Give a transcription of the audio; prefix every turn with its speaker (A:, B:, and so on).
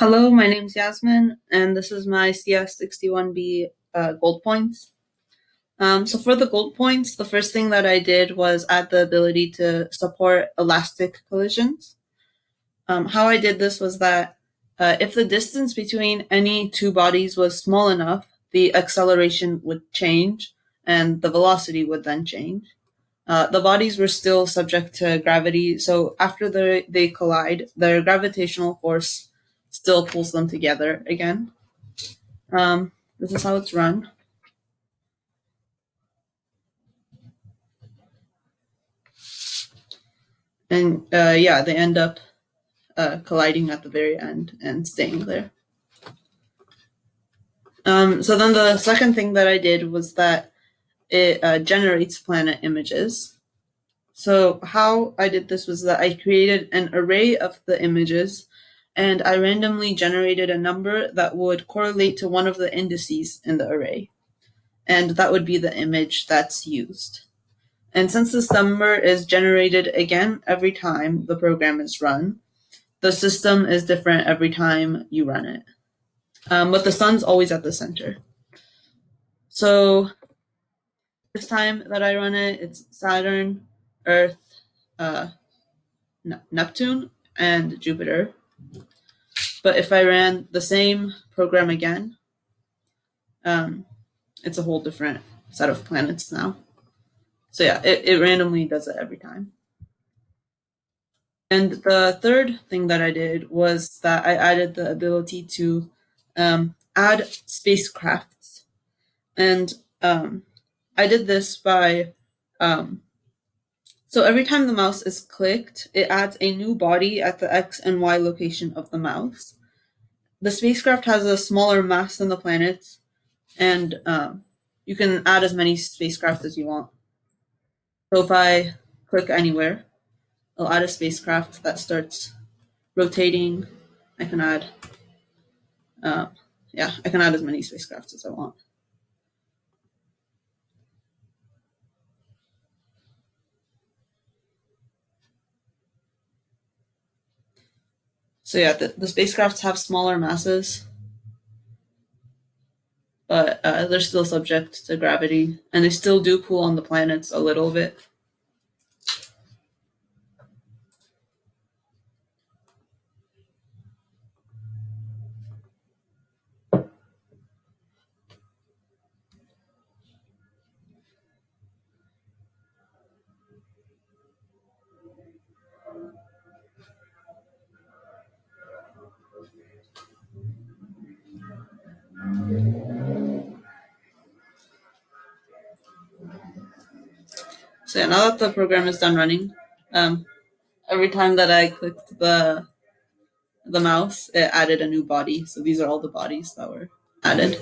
A: Hello, my name's Yasmin, and this is my CS61B gold points. So for the gold points, the first thing that I did was add the ability to support elastic collisions. How I did this was that if the distance between any two bodies was small enough, the acceleration would change and the velocity would then change. The bodies were still subject to gravity, so after they collide, their gravitational force still pulls them together again. This is how it's run. And yeah, they end up colliding at the very end and staying there. So then the second thing that I did was that it generates planet images. So how I did this was that I created an array of the images and I randomly generated a number that would correlate to one of the indices in the array. And that would be the image that's used. And since this number is generated again every time the program is run, the system is different every time you run it. But the sun's always at the center. So this time that I run it, it's Saturn, Earth, Neptune, and Jupiter. But if I ran the same program again, it's a whole different set of planets now. So yeah, it randomly does it every time. And the third thing that I did was that I added the ability to add spacecrafts. And I did this by, so every time the mouse is clicked, it adds a new body at the X and Y location of the mouse. The spacecraft has a smaller mass than the planets, and you can add as many spacecraft as you want. So if I click anywhere, I'll add a spacecraft that starts rotating. I can add, I can add as many spacecrafts as I want. So yeah, the spacecrafts have smaller masses, but they're still subject to gravity, and they still do pull on the planets a little bit. So yeah, now that the program is done running, every time that I clicked the mouse, it added a new body. So these are all the bodies that were added.